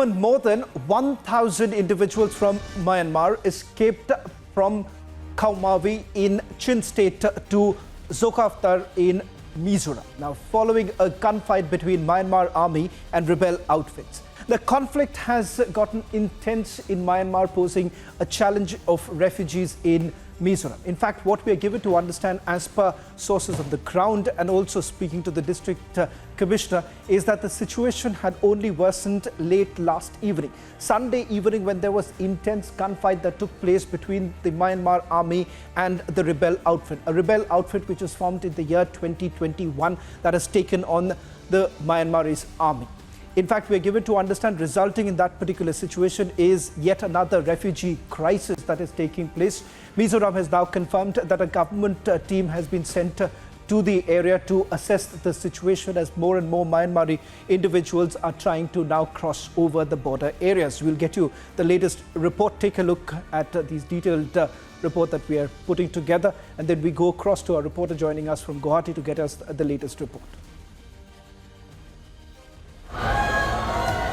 Raymond, more than 1,000 individuals from Myanmar escaped from Kaumavi in Chin State to Zokhaftar in Mizoram. Now, following a gunfight between Myanmar army and rebel outfits. The conflict has gotten intense in Myanmar, posing a challenge of refugees in Mizoram. In fact, what we are given to understand as per sources on the ground and also speaking to the district commissioner is that the situation had only worsened late last evening. Sunday evening, when there was intense gunfight that took place between the Myanmar army and the rebel outfit. A rebel outfit which was formed in the year 2021 that has taken on the Myanmarese army. In fact, we are given to understand resulting in that particular situation is yet another refugee crisis that is taking place. Mizoram has now confirmed that a government team has been sent to the area to assess the situation as more and more Myanmari individuals are trying to now cross over the border areas. We'll get you the latest report. Take a look at these detailed report that we are putting together, and then we go across to our reporter joining us from Guwahati to get us the latest report.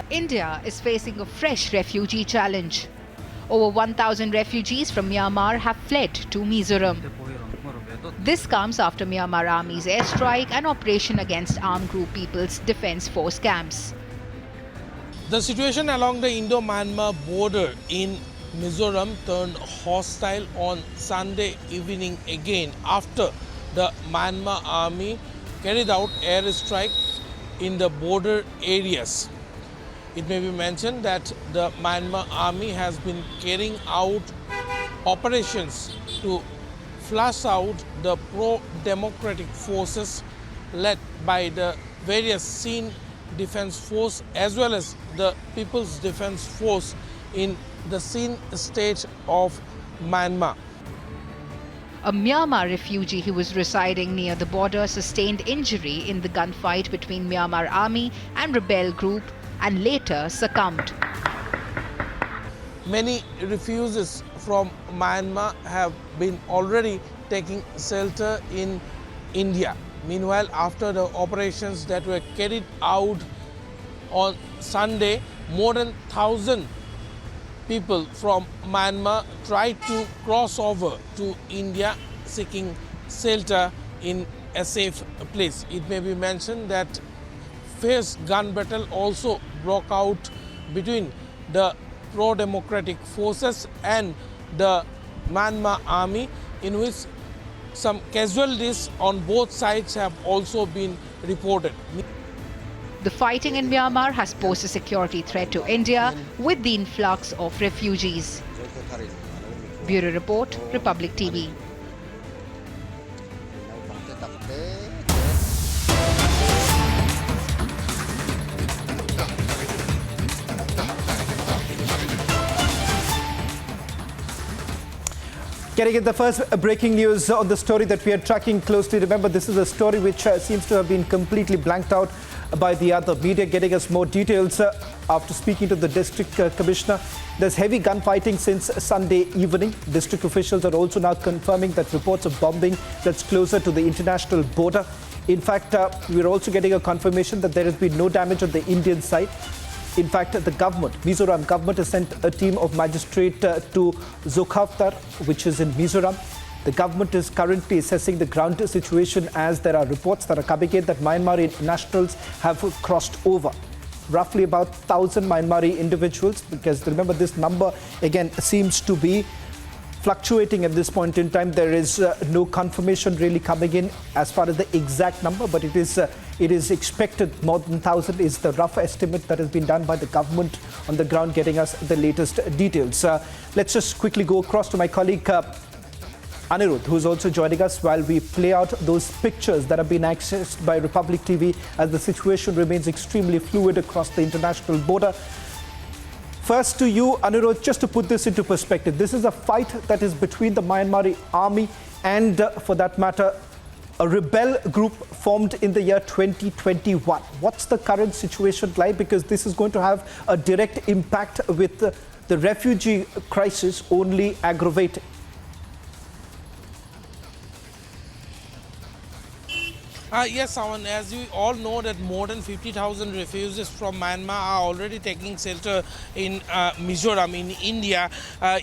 India is facing a fresh refugee challenge. Over 1,000 refugees from Myanmar have fled to Mizoram. This comes after Myanmar Army's airstrike and operation against armed group People's Defence Force camps. The situation along the Indo-Myanmar border in Mizoram turned hostile on Sunday evening again after the Myanmar Army carried out airstrike in the border areas. It may be mentioned that the Myanmar Army has been carrying out operations to flush out the pro-democratic forces led by the various Sin Defence Force as well as the People's Defence Force in the Sin state of Myanmar. A Myanmar refugee who was residing near the border sustained injury in the gunfight between Myanmar Army and rebel group and later succumbed. Many refugees from Myanmar have been already taking shelter in India. Meanwhile, after the operations that were carried out on Sunday, more than 1,000 people from Myanmar tried to cross over to India seeking shelter in a safe place. It may be mentioned that fierce gun battle also broke out between the pro-democratic forces and the Myanmar army, in which some casualties on both sides have also been reported. The fighting in Myanmar has posed a security threat to India with the influx of refugees. Bureau Report, Republic TV. Getting in the first breaking news on the story that we are tracking closely. Remember, this is a story which seems to have been completely blanked out by the other media. Getting us more details after speaking to the district commissioner. There's heavy gunfighting since Sunday evening. District officials are also now confirming that reports of bombing that's closer to the international border. In fact, we're also getting a confirmation that there has been no damage on the Indian side. In fact, the government, Mizoram government, has sent a team of magistrate to Zokhaftar, which is in Mizoram. The government is currently assessing the ground situation as there are reports that are coming in that Myanmar nationals have crossed over. Roughly about 1,000 Myanmari individuals, because remember this number again seems to be fluctuating at this point in time. There is no confirmation really coming in as far as the exact number, but it is expected more than 1,000 is the rough estimate that has been done by the government on the ground, getting us the latest details. Let's just quickly go across to my colleague Anirudh, who's also joining us while we play out those pictures that have been accessed by Republic TV as the situation remains extremely fluid across the international border. First to you, Anirudh, just to put this into perspective, this is a fight that is between the Myanmar army and, for that matter, a rebel group formed in the year 2021. What's the current situation like? Because this is going to have a direct impact with the refugee crisis only aggravating. Yes, Sawan, as you all know that more than 50,000 refugees from Myanmar are already taking shelter in Mizoram in India.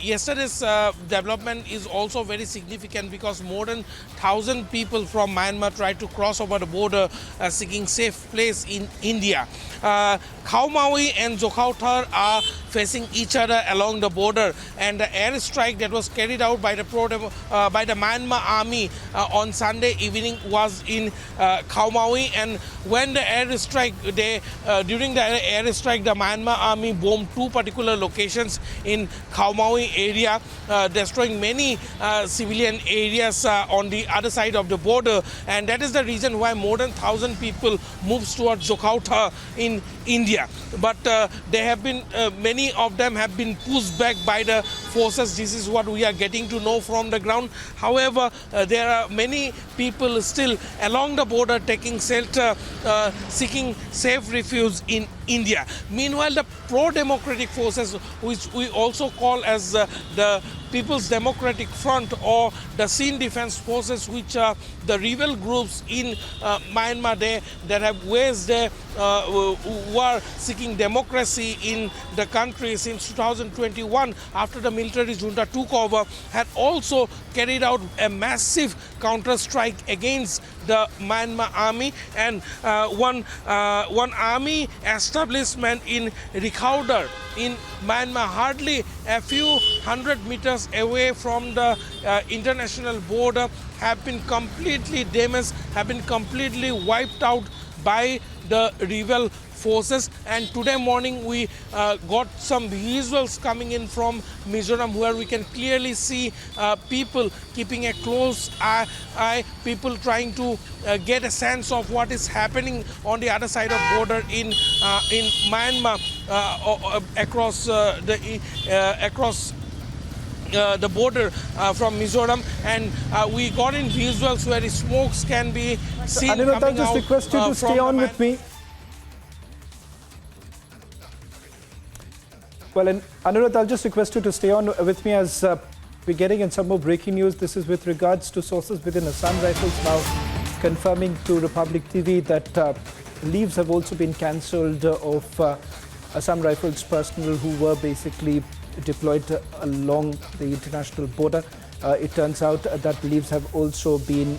Yesterday's development is also very significant because more than 1,000 people from Myanmar tried to cross over the border seeking safe place in India. Khao Maui and Zokhauthar are facing each other along the border, and the airstrike that was carried out by the Myanmar army on Sunday evening was in Khao Maui. And when the airstrike, during the airstrike, the Myanmar army bombed two particular locations in Khao Maui area, destroying many civilian areas on the other side of the border, and that is the reason why more than 1,000 people moved towards Zokhauthar in India. But there have been many of them have been pushed back by the forces. This is what we are getting to know from the ground. However, there are many people still along the border taking shelter, seeking safe refuge in India. Meanwhile, the pro-democratic forces, which we also call as the People's Democratic Front or the Sin Defense Forces, which are the rebel groups in Myanmar that have waged who are seeking democracy in the country since 2021 after the military junta took over, had also carried out a massive counter-strike against the Myanmar army, and one army establishment in Rikhaudar in Myanmar, hardly a few hundred meters away from the international border, have been completely damaged, have been completely wiped out by the rebel forces. And today morning we got some visuals coming in from Mizoram where we can clearly see people keeping a close eye, people trying to get a sense of what is happening on the other side of border in Myanmar, across the border from Mizoram, and we got in visuals where the smokes can be seen Anirudh, coming I'll just out request you to stay on with me. Well, and Anirudh, I'll just request you to stay on with me as we're getting in some more breaking news. This is with regards to sources within Assam Rifles now confirming to Republic TV that leaves have also been cancelled of Assam Rifles personnel who were basically deployed along the international border. It turns out that leaves have also been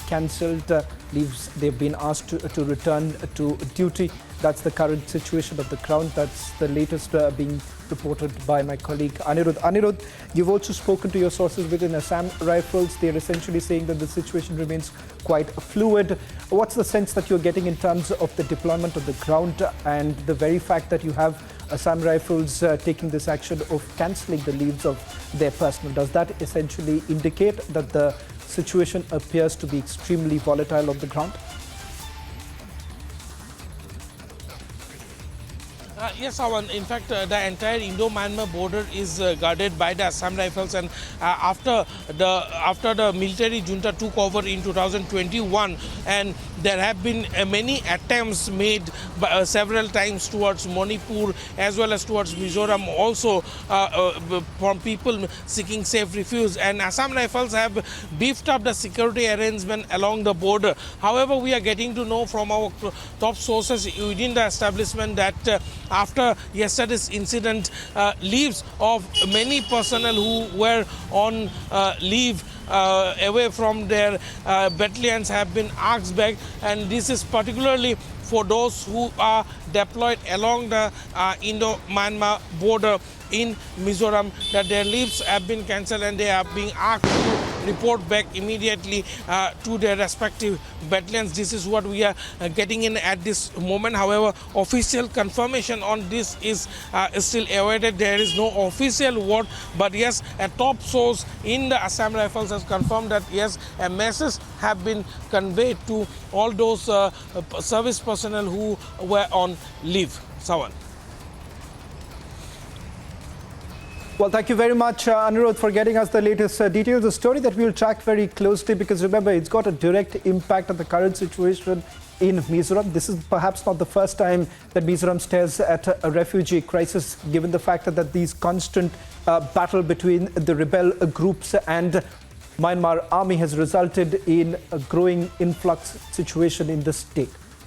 cancelled. Leaves, they've been asked to return to duty. That's the current situation of the ground. That's the latest being reported by my colleague Anirudh. Anirudh, you've also spoken to your sources within Assam Rifles. They're essentially saying that the situation remains quite fluid. What's the sense that you're getting in terms of the deployment of the ground and the very fact that you have Assam Rifles taking this action of cancelling the leaves of their personnel? Does that essentially indicate that the situation appears to be extremely volatile on the ground? Yes, Awan. In fact, the entire Indo-Myanmar border is guarded by the Assam Rifles, and after the military junta took over in 2021, and there have been many attempts made several times towards Manipur as well as towards Mizoram, also from people seeking safe refuge, and Assam Rifles have beefed up the security arrangement along the border. However, we are getting to know from our top sources within the establishment that after yesterday's incident, leaves of many personnel who were on leave away from their battalions have been asked back, and this is particularly for those who are deployed along the Indo-Myanmar border in Mizoram, that their leaves have been cancelled and they are being asked to report back immediately to their respective battalions. This is what we are getting in at this moment. However, official confirmation on this is still awaited. There is no official word, but yes, a top source in the Assam Rifles has confirmed that yes, a message have been conveyed to all those service personnel who were on leave. Sawan. Well, thank you very much, Anirudh, for getting us the latest details. A story that we'll track very closely because remember, it's got a direct impact on the current situation in Mizoram. This is perhaps not the first time that Mizoram stares at a refugee crisis, given the fact that these constant battle between the rebel groups and Myanmar army has resulted in a growing influx situation in the state.